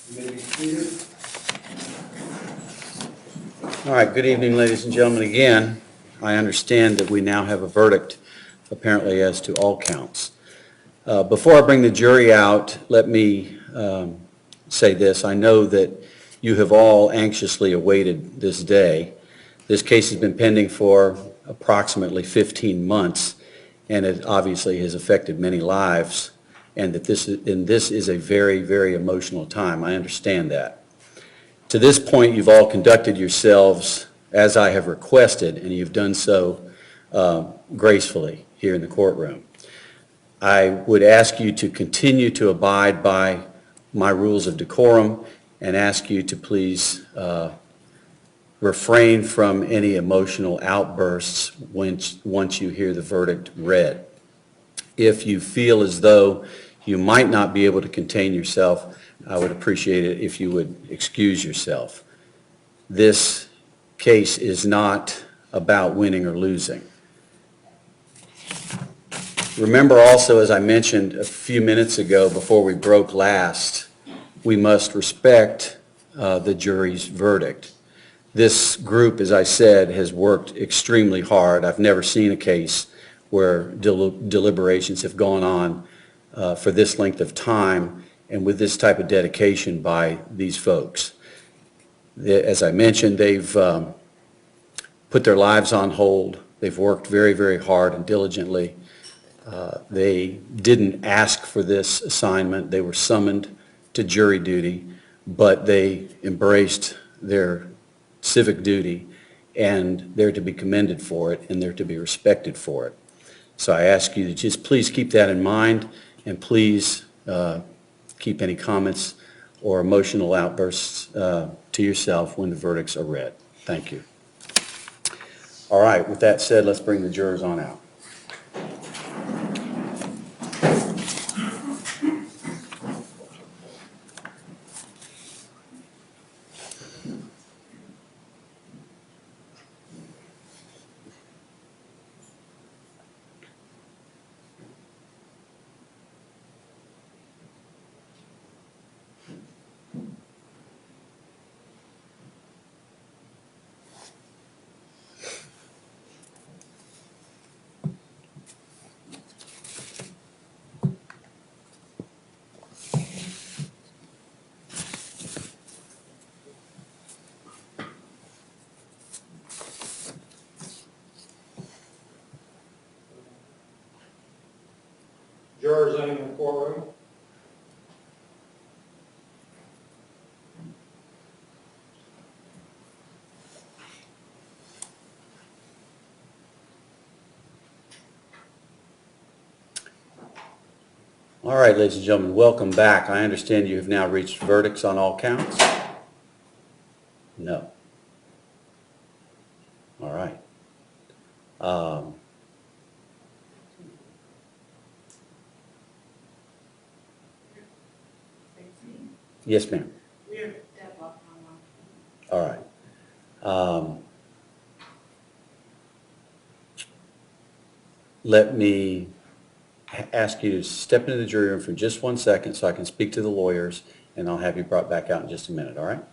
You may be seated. All right, good evening, ladies and gentlemen. Again, I understand that we now have a verdict, apparently, as to all counts. Before I bring the jury out, let me say this. I know that you have all anxiously awaited this day. This case has been pending for approximately 15 months, and it obviously has affected many lives, and that this is a very, very emotional time. I understand that. To this point, you've all conducted yourselves as I have requested, and you've done so gracefully here in the courtroom. I would ask you to continue to abide by my rules of decorum and ask you to please refrain from any emotional outbursts once you hear the verdict read. If you feel as though you might not be able to contain yourself, I would appreciate it if you would excuse yourself. This case is not about winning or losing. Remember also, as I mentioned a few minutes ago before we broke last, we must respect the jury's verdict. This group, as I said, has worked extremely hard. I've never seen a case where deliberations have gone on for this length of time and with this type of dedication by these folks. As I mentioned, they've put their lives on hold. They've worked very, very hard and diligently. They didn't ask for this assignment. They were summoned to jury duty, but they embraced their civic duty, and they're to be commended for it, and they're to be respected for it. So I ask you to just please keep that in mind, and please keep any comments or emotional outbursts to yourself when the verdicts are read. Thank you. All right, with that said, let's bring the jurors on out. Jurors entering the courtroom. All right, ladies and gentlemen, welcome back. I understand you have now reached verdicts on all counts? No. All right. Yes, ma'am. We're deadlocked on one. All right. Let me ask you to step into the jury room for just 1 second so I can speak to the lawyers, and I'll have you brought back out in just a minute, all right?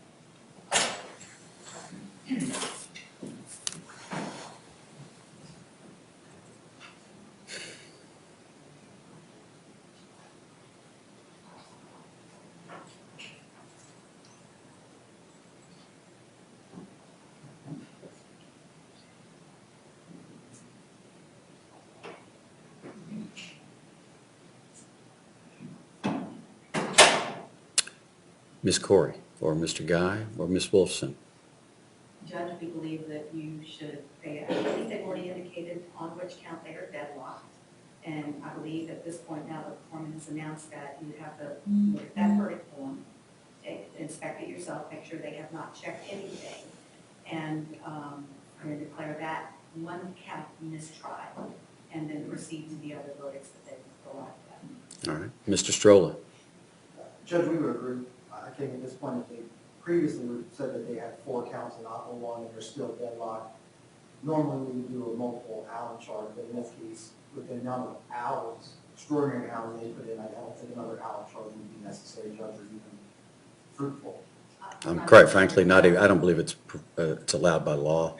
Ms. Corey, or Mr. Guy, or Ms. Wolfson. Judge, we believe that you should, I believe they've already indicated on which count they are deadlocked. And I believe at this point now, the foreman has announced that you have to look at that verdict form, inspect it yourself, make sure they have not checked anything. And I'm going to declare that one count mistrial, and then proceed to the other verdicts that they've arrived at. All right. Mr. Strolla. Judge, we would agree. I think at this point, if they previously said that they had 4 counts and not one, and they're still deadlocked. Normally, we would do a multiple Allen charge, but in this case, with the amount of hours, extraordinary hours they put in, I don't think another Allen charge would be necessary, Judge, or even fruitful. Quite frankly, I don't believe it's allowed by law.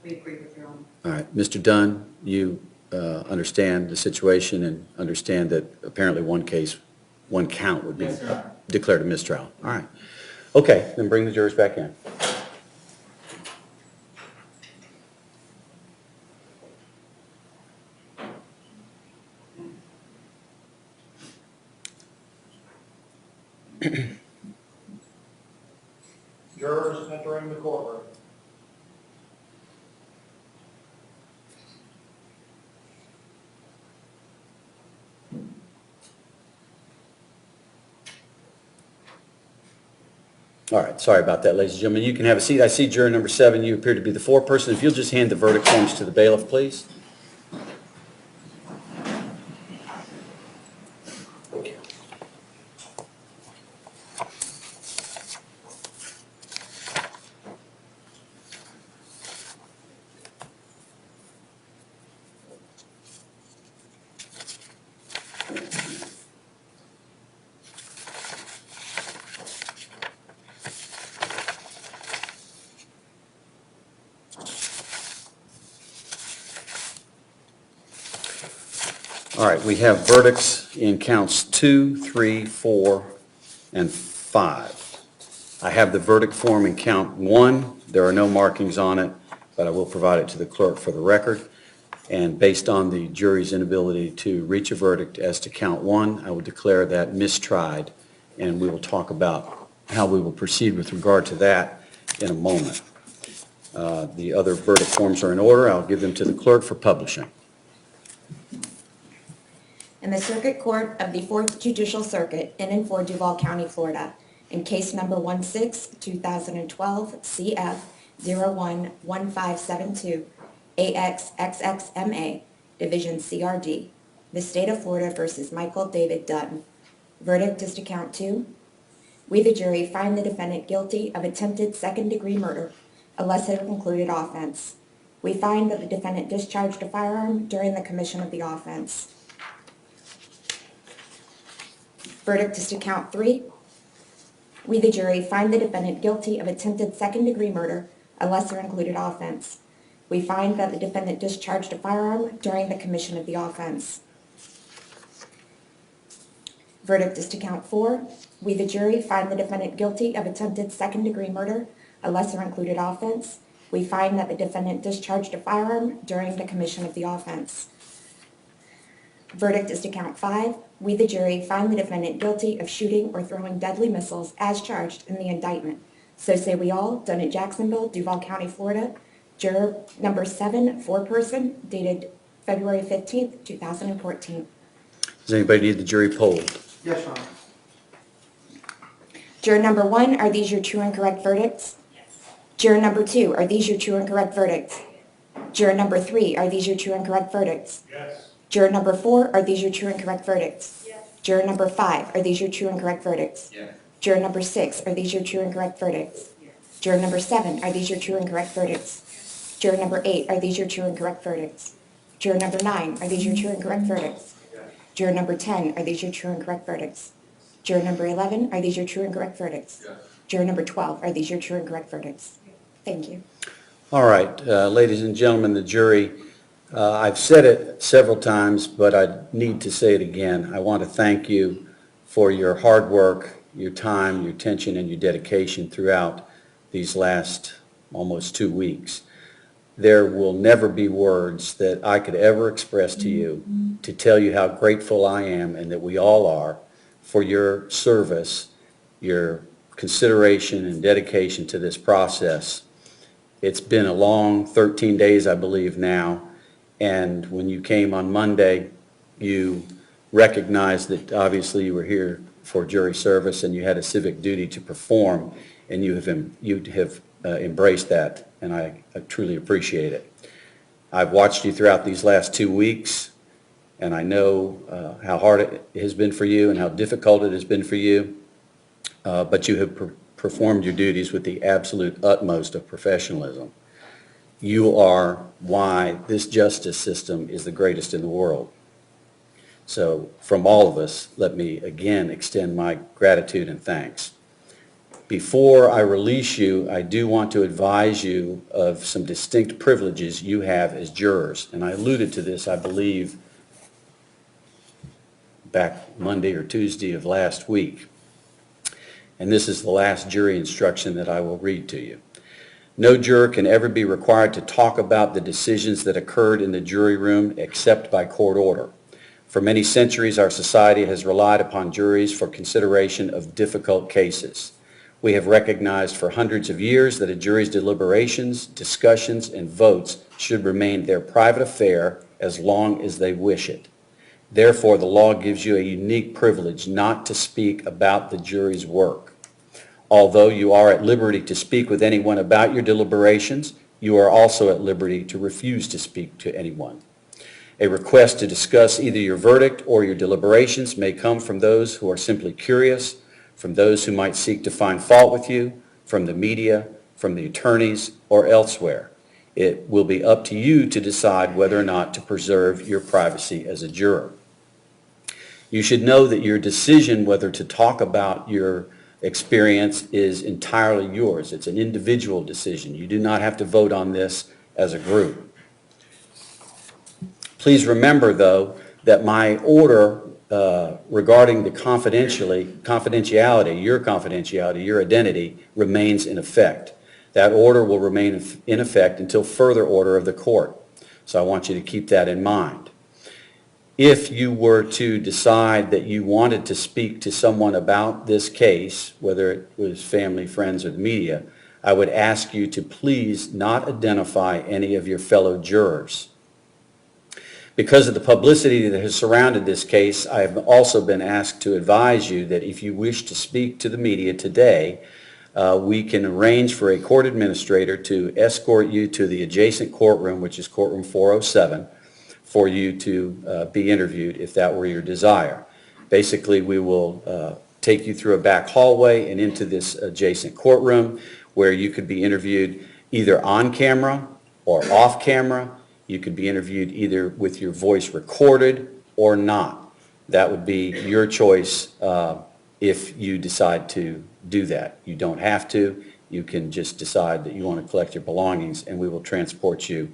We agree with your own. All right, Mr. Dunn, you understand the situation and understand that apparently one count would be declared a mistrial. All right. Okay, then bring the jurors back in. Jurors entering the courtroom. All right, sorry about that, ladies and gentlemen. You can have a seat. I see juror number 7. You appear to be the foreperson. If you'll just hand the verdict forms to the bailiff, please. All right, we have verdicts in counts 2, 3, 4, and 5. I have the verdict form in count 1. There are no markings on it, but I will provide it to the clerk for the record. And based on the jury's inability to reach a verdict as to count 1, I will declare that mistried, and we will talk about how we will proceed with regard to that in a moment. The other verdict forms are in order. I'll give them to the clerk for publishing. In the Circuit Court of the 4th Judicial Circuit in and for Duval County, Florida, in case number 16-2012 CF 011572 AXXXMA, Division CRD, the State of Florida versus Michael David Dunn. Verdict is to count 2. We, the jury, find the defendant guilty of attempted second-degree murder, a lesser included offense. We find that the defendant discharged a firearm during the commission of the offense. Verdict is to count 3. We, the jury, find the defendant guilty of attempted second-degree murder, a lesser included offense. We find that the defendant discharged a firearm during the commission of the offense. Verdict is to count 4. We, the jury, find the defendant guilty of attempted second-degree murder, a lesser included offense. We find that the defendant discharged a firearm during the commission of the offense. Verdict is to count 5. We, the jury, find the defendant guilty of shooting or throwing deadly missiles as charged in the indictment. So say we all, done in Jacksonville, Duval County, Florida. Juror number 7, foreperson, dated February 15th, 2014. Does anybody need the jury polled? Yes, Your Honor. Juror number 1, are these your true and correct verdicts? Yes. Juror number 2, are these your true and correct verdicts? Juror number 3, are these your true and correct verdicts? Yes. Juror number 4, are these your true and correct verdicts? Yes. Juror number 5, are these your true and correct verdicts? Yes. Juror number 6, are these your true and correct verdicts? Yes. Juror number 7, are these your true and correct verdicts? Juror number 8, are these your true and correct verdicts? Juror number 9, are these your true and correct verdicts? Juror number 10, are these your true and correct verdicts? Juror number 11, are these your true and correct verdicts? Yes. Juror number 12, are these your true and correct verdicts? Thank you. All right, ladies and gentlemen, the jury, I've said it several times, but I need to say it again. I want to thank you for your hard work, your time, your attention, and your dedication throughout these last almost 2 weeks. There will never be words that I could ever express to you to tell you how grateful I am, and that we all are, for your service, your consideration and dedication to this process. It's been a long 13 days, I believe now, and when you came on Monday, you recognized that obviously you were here for jury service and you had a civic duty to perform, and you have embraced that, and I truly appreciate it. I've watched you throughout these last 2 weeks, and I know how hard it has been for you and how difficult it has been for you, but you have performed your duties with the absolute utmost of professionalism. You are why this justice system is the greatest in the world. So from all of us, let me again extend my gratitude and thanks. Before I release you, I do want to advise you of some distinct privileges you have as jurors. And I alluded to this, I believe, back Monday or Tuesday of last week. And this is the last jury instruction that I will read to you. No juror can ever be required to talk about the decisions that occurred in the jury room except by court order. For many centuries, our society has relied upon juries for consideration of difficult cases. We have recognized for hundreds of years that a jury's deliberations, discussions, and votes should remain their private affair as long as they wish it. Therefore, the law gives you a unique privilege not to speak about the jury's work. Although you are at liberty to speak with anyone about your deliberations, you are also at liberty to refuse to speak to anyone. A request to discuss either your verdict or your deliberations may come from those who are simply curious, from those who might seek to find fault with you, from the media, from the attorneys, or elsewhere. It will be up to you to decide whether or not to preserve your privacy as a juror. You should know that your decision whether to talk about your experience is entirely yours. It's an individual decision. You do not have to vote on this as a group. Please remember, though, that my order regarding the confidentiality, your identity, remains in effect. That order will remain in effect until further order of the court. So I want you to keep that in mind. If you were to decide that you wanted to speak to someone about this case, whether it was family, friends, or the media, I would ask you to please not identify any of your fellow jurors. Because of the publicity that has surrounded this case, I have also been asked to advise you that if you wish to speak to the media today, we can arrange for a court administrator to escort you to the adjacent courtroom, which is courtroom 407, for you to be interviewed if that were your desire. Basically, we will take you through a back hallway and into this adjacent courtroom where you could be interviewed either on camera or off camera. You could be interviewed either with your voice recorded or not. That would be your choice if you decide to do that. You don't have to. You can just decide that you want to collect your belongings, and we will transport you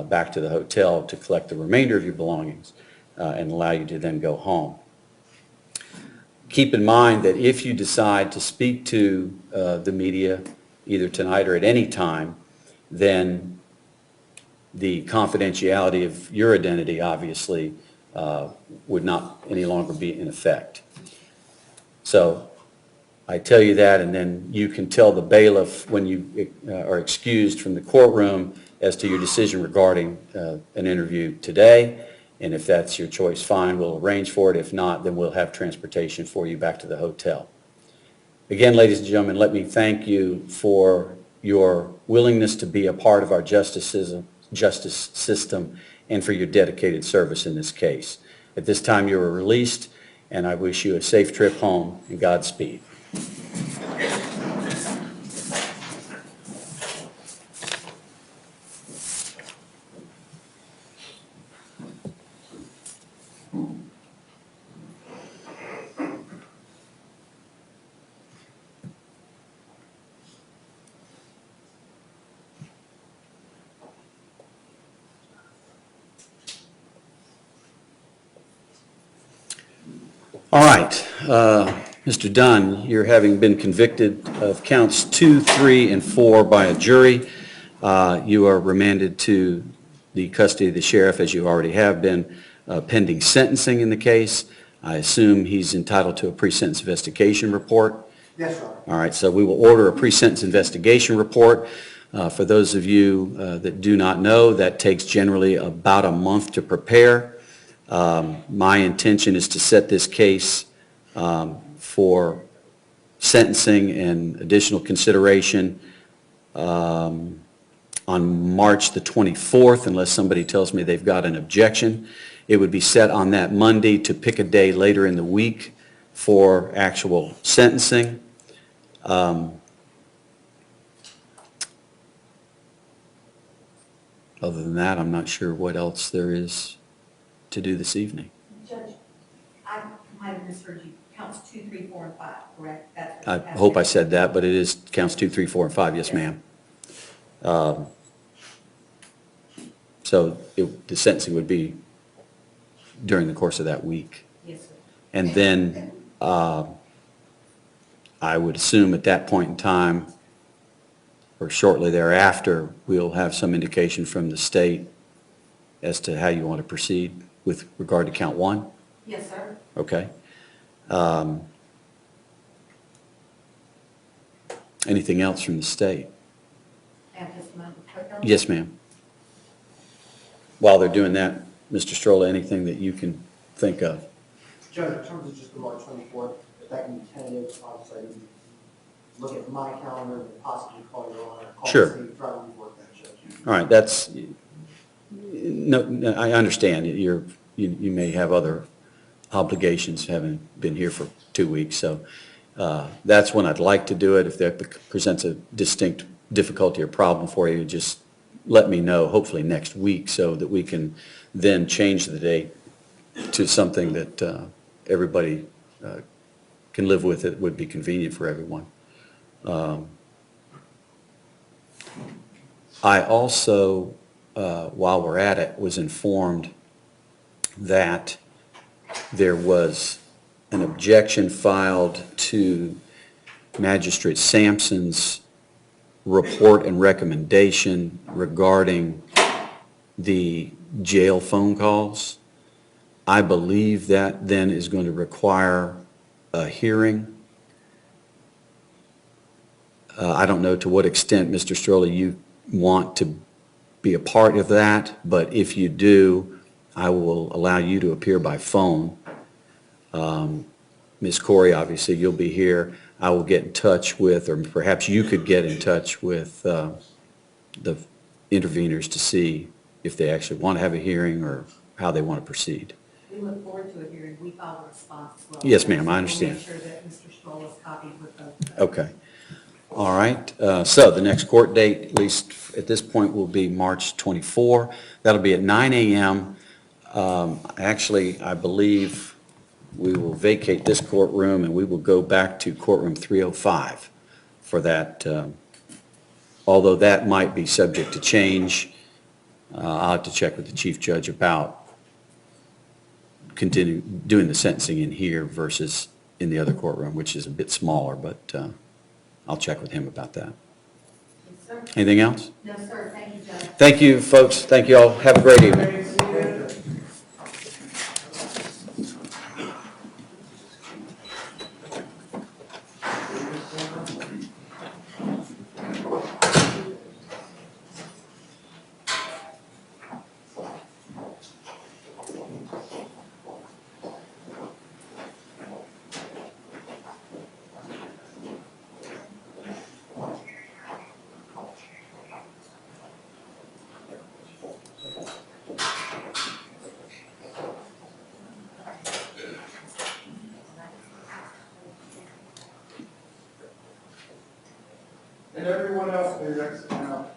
back to the hotel to collect the remainder of your belongings and allow you to then go home. Keep in mind that if you decide to speak to the media either tonight or at any time, then the confidentiality of your identity obviously would not any longer be in effect. So I tell you that, and then you can tell the bailiff when you are excused from the courtroom as to your decision regarding an interview today. And if that's your choice, fine, we'll arrange for it. If not, then we'll have transportation for you back to the hotel. Again, ladies and gentlemen, let me thank you for your willingness to be a part of our justice system and for your dedicated service in this case. At this time, you are released, and I wish you a safe trip home and Godspeed. All right, Mr. Dunn, you're having been convicted of counts 2, 3, and 4 by a jury. You are remanded to the custody of the sheriff, as you already have been, pending sentencing in the case. I assume he's entitled to a pre-sentence investigation report. Yes, Your Honor. All right, so we will order a pre-sentence investigation report. For those of you that do not know, that takes generally about a month to prepare. My intention is to set this case for sentencing and additional consideration on March the 24th, unless somebody tells me they've got an objection. It would be set on that Monday to pick a day later in the week for actual sentencing. Other than that, I'm not sure what else there is to do this evening. Judge, I might have misheard you. counts 2, 3, 4, and 5, correct? That's I what you have hope I there. said that, but it is counts 2, 3, 4, and 5, yes, ma'am. So the sentencing would be during the course of that week. Yes, sir. And then I would assume at that point in time, or shortly thereafter, we'll have some indication from the state as to how you want to proceed with regard to count 1? Yes, sir. Okay. Anything else from the state? And testimony with clerk. Yes, ma'am. While they're doing that, Mr. Strolla, anything that you can think of? Judge, in terms of just the March 24th, if that can be tentative, obviously I need to look at my calendar and possibly call your honor. Sure. Try to work that, Judge. All right, that's, no, I understand. You may have other obligations, having been here for 2 weeks, so that's when I'd like to do it. If that presents a distinct difficulty or problem for you, just let me know, hopefully next week, so that we can then change the date to something that everybody can live with. It would be convenient for everyone. I also, while we're at it, was informed that there was an objection filed to Magistrate Sampson's report and recommendation regarding the jail phone calls. I believe that then is going to require a hearing. I don't know to what extent, Mr. Stroller, you want to be a part of that, but if you do, I will allow you to appear by phone. Ms. Corey, obviously, you'll be here. I will get in touch with, or perhaps you could get in touch with the interveners to see if they actually want to have a hearing or how they want to proceed. We look forward to a hearing. We file a response as well. Yes, ma'am, I So we'll understand. make sure that Mr. Stroll is copied with those. Okay. All right. So the next court date, at least at this point, will be March 24. That'll be at 9 a.m. Actually, I believe we will vacate this courtroom and we will go back to courtroom 305 for that. Although that might be subject to change, I'll have to check with the chief judge about continue doing the sentencing in here versus in the other courtroom, which is a bit smaller, but I'll check with him about that. Yes, sir. Anything else? No, sir. Thank you, Judge. Thank you, folks. Thank you all. Have a great evening. And everyone else may exit now.